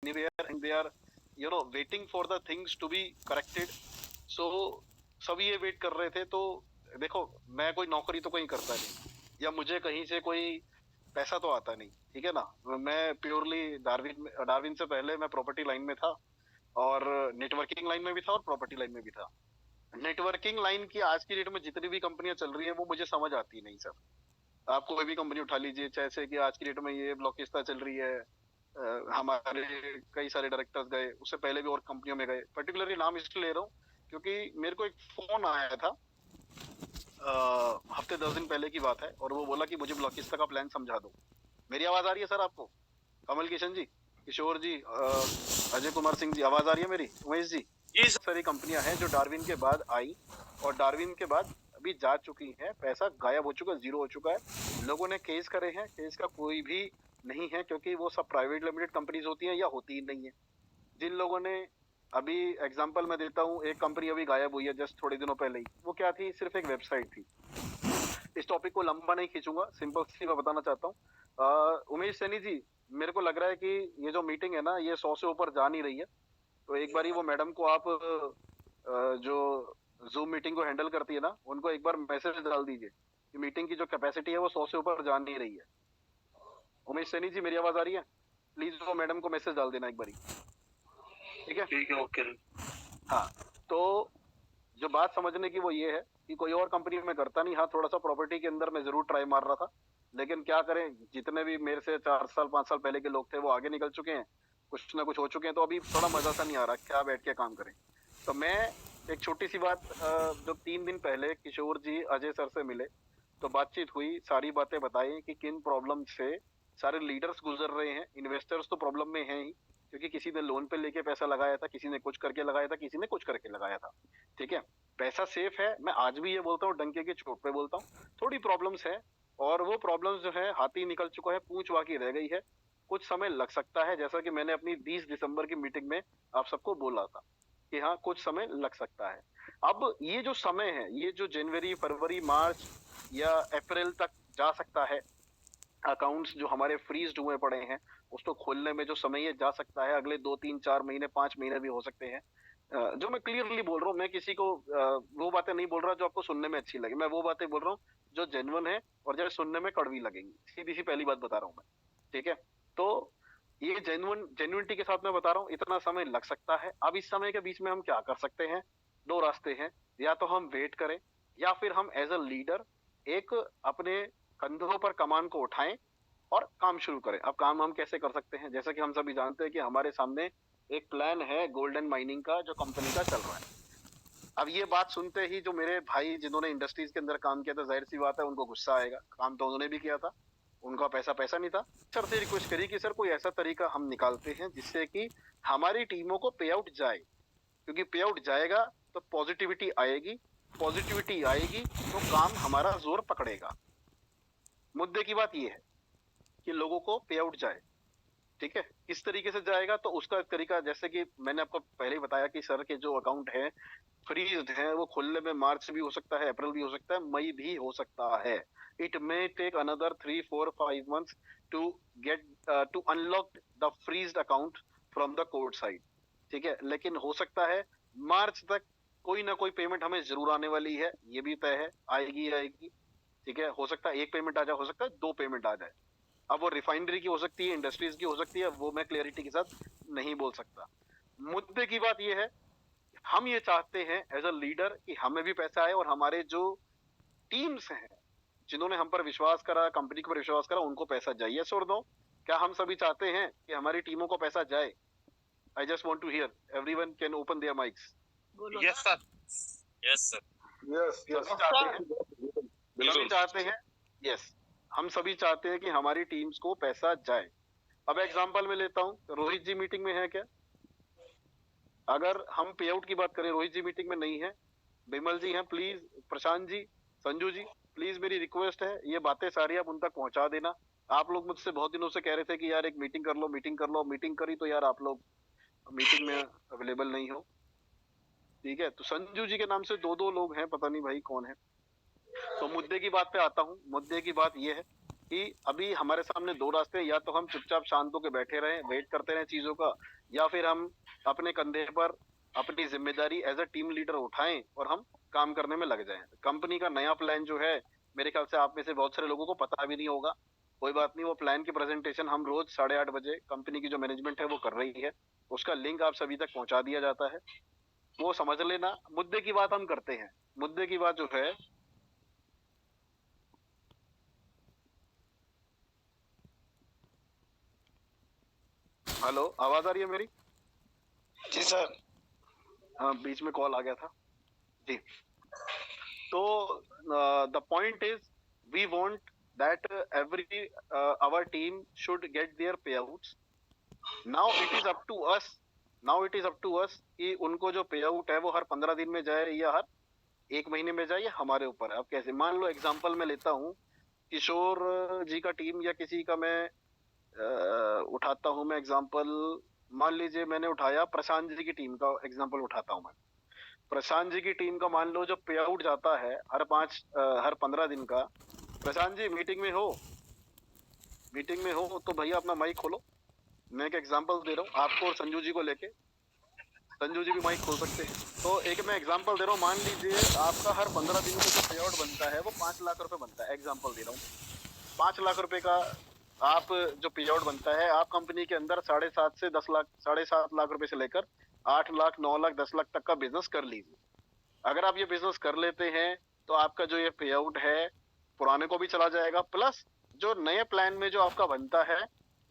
anywhere and they are waiting for the things to be corrected. So सब ये wait कर रहे थे। तो देखो, मैं कोई नौकरी तो कहीं करता नहीं, या मुझे कहीं से कोई पैसा तो आता नहीं, ठीक है ना। मैं प्योरली डार्विन से पहले मैं प्रॉपर्टी लाइन में था, और नेटवर्किंग लाइन में भी था और प्रॉपर्टी लाइन में भी था। नेटवर्किंग लाइन की आज की डेट में जितनी भी कंपनियां चल रही है वो मुझे समझ आती नहीं सर। आप कोई भी कंपनी उठा लीजिए, जैसे कि आज की डेट में ये ब्लॉकिस्ता चल रही है, हमारे कई सारे डायरेक्टर्स गए, उससे पहले भी और कंपनियों में गए। पर्टिकुलरली नाम इसलिए ले रहा हूँ क्योंकि मेरे को एक फोन आया था हफ्ते 10 दिन पहले की बात है, और वो बोला कि मुझे ब्लॉकिस्ता का प्लान समझा दो। मेरी आवाज आ रही है सर आपको? कमल किशन जी, किशोर जी, अजय कुमार सिंह जी, आवाज आ रही है मेरी? उमेश जी? ये सारी कंपनियां हैं जो डार्विन के बाद आई, और डार्विन के बाद अभी जा चुकी हैं, पैसा गायब हो चुका है, जीरो हो चुका है। लोगों ने केस करे हैं, केस का कोई भी नहीं है, क्योंकि वो सब प्राइवेट लिमिटेड कंपनीज होती हैं या होती ही नहीं है। जिन लोगों ने, अभी एग्जांपल मैं देता हूँ, एक कंपनी अभी गायब हुई है जस्ट थोड़े दिनों पहले ही। वो क्या थी? सिर्फ एक वेबसाइट थी। इस टॉपिक को लंबा नहीं खींचूंगा, सिंपल सी मैं बताना चाहता हूँ। उमेश सैनी जी, मेरे को लग रहा है कि ये जो मीटिंग है ना, ये 100 से ऊपर जा नहीं रही है। तो एक बारी वो मैडम को आप जो जूम मीटिंग को हैंडल करती है ना, उनको एक बार मैसेज डाल दीजिए कि मीटिंग की जो कैपेसिटी है वो 100 से ऊपर जा नहीं रही है। उमेश सैनी जी, मेरी आवाज आ रही है? प्लीज वो मैडम को मैसेज डाल देना एक बारी, ठीक है? ठीक है, ओके। हाँ, तो जो बात समझने की वो ये है कि कोई और कंपनी में करता नहीं। हाँ, थोड़ा सा प्रॉपर्टी के अंदर मैं जरूर ट्राई मार रहा था, लेकिन क्या करें, जितने भी मेरे से 4 साल 5 साल पहले के लोग थे वो आगे निकल चुके हैं, कुछ ना कुछ हो चुके हैं। तो अभी थोड़ा मजा सा नहीं आ रहा, क्या बैठ के काम करें। तो मैं एक छोटी सी बात, जो 3 दिन पहले किशोर जी अजय सर से मिले, तो बातचीत हुई, सारी बातें बताई कि किन प्रॉब्लम से सारे लीडर्स गुजर रहे हैं। इन्वेस्टर्स तो प्रॉब्लम में हैं ही, क्योंकि किसी ने लोन पे लेके पैसा लगाया था, किसी ने कुछ करके लगाया था, किसी ने कुछ करके लगाया था, ठीक है। पैसा सेफ है, मैं आज भी ये बोलता हूँ, डंके की चोट पे बोलता हूँ। थोड़ी प्रॉब्लम्स है, और वो प्रॉब्लम्स जो है, हाथी निकल चुका है, पूंछ बाकी रह गई है। कुछ समय लग सकता है, जैसा कि मैंने अपनी 20 दिसंबर की मीटिंग में आप सबको बोला था कि हाँ, कुछ समय लग सकता है। अब ये जो समय है, ये जो जनवरी फरवरी मार्च या अप्रैल तक जा सकता है, अकाउंट्स जो हमारे फ्रीज हुए पड़े हैं उसको खोलने में जो समय ये जा सकता है, अगले 2 3 4 महीने 5 महीने भी हो सकते हैं। जो मैं क्लियरली बोल रहा हूँ, मैं किसी को वो बातें नहीं बोल रहा जो आपको सुनने में अच्छी लगे। मैं वो बातें बोल रहा हूँ जो जेन्युइन है और जो सुनने में कड़वी लगेंगी। सीधी सी पहली बात बता रहा हूँ मैं, ठीक है। तो ये जेन्युइनिटी के साथ मैं बता रहा हूँ, इतना समय लग सकता है। अब इस समय के बीच में हम क्या कर सकते हैं? दो रास्ते हैं, या तो हम वेट करें, या फिर हम एज अ लीडर एक अपने कंधों पर कमान को उठाएं और काम शुरू करें। अब काम हम कैसे कर सकते हैं? जैसा कि हम सभी जानते हैं कि हमारे सामने एक प्लान है गोल्डन माइनिंग का, जो कंपनी का चल रहा है। अब ये बात सुनते ही जो मेरे भाई जिन्होंने इंडस्ट्रीज के अंदर काम किया था, जाहिर सी बात है उनको गुस्सा आएगा। काम तो उन्होंने भी किया था, उनका पैसा पैसा नहीं था। सर से रिक्वेस्ट करी कि सर कोई ऐसा तरीका हम निकालते हैं जिससे कि हमारी टीमों को पे आउट जाए, क्योंकि पे आउट जाएगा तो पॉजिटिविटी आएगी, पॉजिटिविटी आएगी तो काम हमारा जोर पकड़ेगा। मुद्दे की बात ये है कि लोगों को पे आउट जाए, ठीक है। किस तरीके से जाएगा? तो उसका तरीका, जैसे कि मैंने आपको पहले ही बताया कि सर के जो अकाउंट है फ्रीज है, वो खुलने में मार्च भी हो सकता है, अप्रैल भी हो सकता है, मई भी हो सकता है। It may take another 3 4 5 months to get to unlock the freezed account from the court side, ठीक है। लेकिन हो सकता है मार्च तक कोई ना कोई पेमेंट हमें जरूर आने वाली है, ये भी तय है, आएगी आएगी, ठीक है। हो सकता है एक पेमेंट आ जाए, हो सकता है 2 पेमेंट आ जाए। अब वो रिफाइनरी की हो सकती है, इंडस्ट्रीज की हो सकती है, वो मैं क्लियरिटी के साथ नहीं बोल सकता। मुद्दे की बात ये है, हम ये चाहते हैं एज अ लीडर कि हमें भी पैसा आए, और हमारे जो टीम्स हैं जिन्होंने हम पर विश्वास करा, कंपनी पर विश्वास करा, उनको पैसा जाए। यस और नो? क्या हम सभी चाहते हैं कि हमारी टीमों को पैसा जाए? I just want to hear, everyone can open their mics. Yes sir, yes sir, yes सभी चाहते हैं, सभी चाहते हैं, यस, हम सभी चाहते हैं कि हमारी टीम्स को पैसा जाए। अब एग्जांपल में लेता हूं, रोहित जी मीटिंग में है क्या? अगर हम पे आउट की बात करें, रोहित जी मीटिंग में नहीं है, बिमल जी हैं, प्लीज, प्रशांत जी, संजू जी, प्लीज मेरी रिक्वेस्ट है, ये बातें सारी आप उन तक पहुंचा देना। आप लोग मुझसे बहुत दिनों से कह रहे थे कि यार एक मीटिंग कर लो, मीटिंग कर लो। मीटिंग करी तो यार आप लोग मीटिंग में अवेलेबल नहीं हो, ठीक है। तो संजू जी के नाम से 2 2 लोग हैं, पता नहीं भाई कौन है। तो मुद्दे की बात पे आता हूँ। मुद्दे की बात ये है कि अभी हमारे सामने दो रास्ते हैं, या तो हम चुपचाप शांत होकर बैठे रहें, वेट करते रहें चीजों का, या फिर हम अपने कंधे पर अपनी जिम्मेदारी एज अ टीम लीडर उठाएं और हम काम करने में लग जाएं। कंपनी का नया प्लान जो है, मेरे ख्याल से आप में से बहुत सारे लोगों को पता भी नहीं होगा। कोई बात नहीं, वो प्लान की प्रेजेंटेशन हम रोज 8:30 बजे कंपनी की जो मैनेजमेंट है वो कर रही है, उसका लिंक आप सभी तक पहुंचा दिया जाता है, वो समझ लेना। मुद्दे की बात हम करते हैं। मुद्दे की बात जो है, हेलो, आवाज आ रही है मेरी? जी सर। हाँ, बीच में कॉल आ गया था जी। तो the point is, we want that every our team should get their payouts. Now it is up to us, कि उनको जो पे आउट है वो हर 15 दिन में जाए या हर 1 महीने में जाए, ये हमारे ऊपर है। अब कैसे, मान लो एग्जांपल मैं लेता हूँ, किशोर जी का टीम या किसी का मैं उठाता हूँ मैं एग्जांपल। मान लीजिए मैंने उठाया प्रशांत जी की टीम का एग्जांपल उठाता हूँ मैं। प्रशांत जी की टीम का मान लो जो पे आउट जाता है हर 15 दिन का। प्रशांत जी मीटिंग में हो? मीटिंग में हो तो भैया अपना माइक खोलो। मैं एक एग्जांपल दे रहा हूँ आपको और संजू जी को लेके। संजू जी भी माइक खोल सकते हैं। तो एक मैं एग्जांपल दे रहा हूँ, मान लीजिए आपका हर 15 दिन में जो पे आउट बनता है वो 5 लाख रुपए बनता है। एग्जांपल दे रहा हूँ, 5 लाख रुपए का आप जो पे आउट बनता है, आप कंपनी के अंदर 7.5 से 10 लाख रुपए से लेकर 8 लाख 9 लाख 10 लाख तक का बिजनेस कर लीजिए। अगर आप ये बिजनेस कर लेते हैं तो आपका जो ये पे आउट है पुराने को भी चला जाएगा, प्लस जो नए प्लान में जो आपका बनता है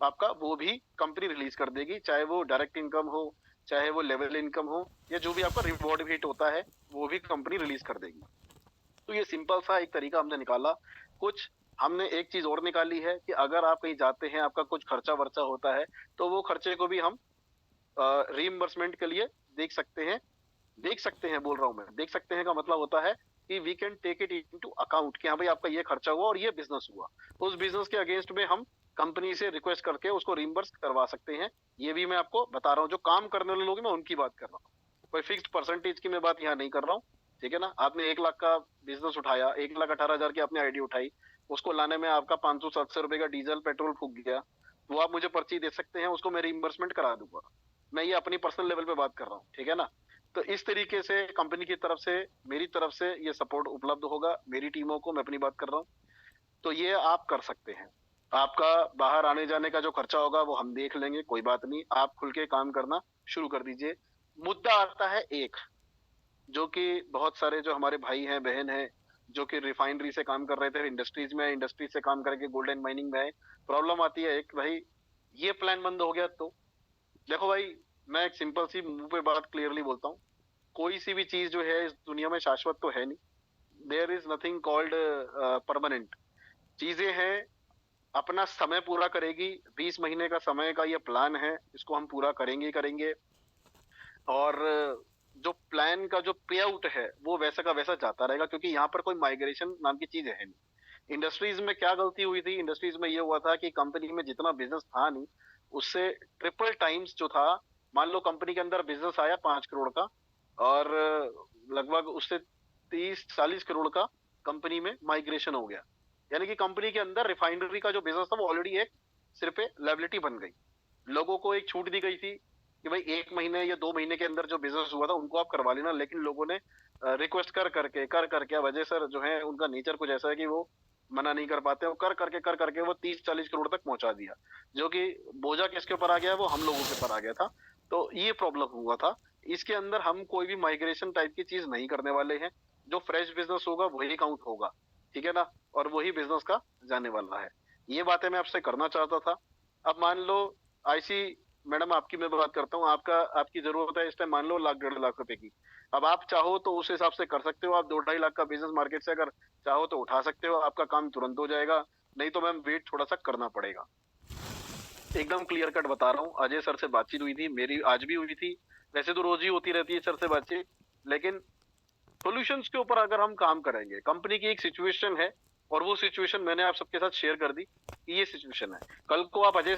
आपका, वो भी कंपनी रिलीज कर देगी, चाहे वो डायरेक्ट इनकम हो, चाहे वो लेवल इनकम हो, या जो भी आपका रिवॉर्ड हिट होता है वो भी कंपनी रिलीज कर देगी। तो ये सिंपल सा एक तरीका हमने निकाला। कुछ हमने एक चीज और निकाली है कि अगर आप कहीं जाते हैं, आपका कुछ खर्चा वर्चा होता है, तो वो खर्चे को भी हम रीइंबर्समेंट के लिए देख सकते हैं। देख सकते हैं बोल रहा हूं मैं, देख सकते हैं का मतलब होता है कि we can take it into account कि हाँ भाई आपका ये खर्चा हुआ और ये बिजनेस हुआ, उस बिजनेस के अगेंस्ट में हम कंपनी से रिक्वेस्ट करके उसको रिम्बर्स करवा सकते हैं। ये भी मैं आपको बता रहा हूँ, जो काम करने वाले लोग हैं मैं उनकी बात कर रहा हूँ, कोई फिक्स्ड परसेंटेज की मैं बात यहाँ नहीं कर रहा हूँ। ठीक है ना? आपने 1 लाख का बिजनेस उठाया, 1,18,000 की आपने आईडी उठाई, उसको लाने में आपका 500-700 रुपए का डीजल पेट्रोल फूक गया, वो आप मुझे पर्ची दे सकते हैं, उसको मैं रिम्बर्समेंट करा दूंगा। मैं ये अपनी पर्सनल लेवल पे बात कर रहा हूँ, ठीक है ना? तो इस तरीके से कंपनी की तरफ से, मेरी तरफ से ये सपोर्ट उपलब्ध होगा मेरी टीमों को, मैं अपनी बात कर रहा हूँ। तो ये आप कर सकते हैं। आपका बाहर आने जाने का जो खर्चा होगा वो हम देख लेंगे, कोई बात नहीं, आप खुल के काम करना शुरू कर दीजिए। मुद्दा आता है एक, जो कि बहुत सारे जो हमारे भाई हैं बहन हैं जो कि रिफाइनरी से काम कर रहे थे, इंडस्ट्रीज में, इंडस्ट्री से काम करके गोल्डन माइनिंग में है, प्रॉब्लम आती है एक, भाई ये प्लान बंद हो गया तो। देखो भाई, मैं एक सिंपल सी मुंह पे बात क्लियरली बोलता हूँ, कोई सी भी चीज जो है इस दुनिया में शाश्वत तो है नहीं। There is nothing called permanent. चीजें हैं, अपना समय पूरा करेगी। 20 महीने का समय का ये प्लान है, इसको हम पूरा करेंगे ही करेंगे। और जो प्लान का जो पे आउट है वो वैसा का वैसा जाता रहेगा, क्योंकि यहाँ पर कोई माइग्रेशन नाम की चीज है नहीं। इंडस्ट्रीज में क्या गलती हुई थी, इंडस्ट्रीज में ये हुआ था कि कंपनी में जितना बिजनेस था नहीं, उससे ट्रिपल टाइम्स जो था। मान लो कंपनी के अंदर बिजनेस आया 5 करोड़ का, और लगभग उससे 30-40 करोड़ का कंपनी में माइग्रेशन हो गया। यानी कि कंपनी के अंदर रिफाइनरी का जो बिजनेस था वो ऑलरेडी एक सिर पे लायबिलिटी बन गई। लोगों को एक छूट दी गई थी कि भाई 1 महीने या 2 महीने के अंदर जो बिजनेस हुआ था उनको आप करवा लेना, लेकिन लोगों ने रिक्वेस्ट कर करके वजह सर जो है उनका नेचर कुछ ऐसा है कि वो मना नहीं कर पाते, वो कर करके वो 30-40 करोड़ तक पहुंचा दिया, जो कि बोझा किसके ऊपर आ गया, वो हम लोगों के ऊपर आ गया था। तो ये प्रॉब्लम हुआ था। इसके अंदर हम कोई भी माइग्रेशन टाइप की चीज नहीं करने वाले हैं। जो फ्रेश बिजनेस होगा वही काउंट होगा, ठीक है ना? और वही बिजनेस का जाने वाला है। ये बातें मैं आपसे करना चाहता था। अब मान लो आईसी मैडम, आपकी मैं बात करता हूँ, आपकी जरूरत है इस टाइम मान लो 1,00,000-1,50,000 रुपए की। अब आप चाहो तो उस हिसाब से कर सकते हो, आप 2-2.5 लाख का बिजनेस मार्केट से अगर चाहो तो उठा सकते हो, आपका काम तुरंत हो जाएगा। नहीं तो मैम वेट थोड़ा सा करना पड़ेगा। एकदम क्लियर कट बता रहा हूँ, अजय सर से बातचीत हुई थी मेरी, आज भी हुई थी, वैसे तो रोज ही होती रहती है सर से बातचीत, लेकिन सॉल्यूशंस के ऊपर अगर हम काम करेंगे, कंपनी की एक सिचुएशन है और वो सिचुएशन मैंने आप सबके साथ शेयर कर दी कि ये सिचुएशन है। कल को आप अजय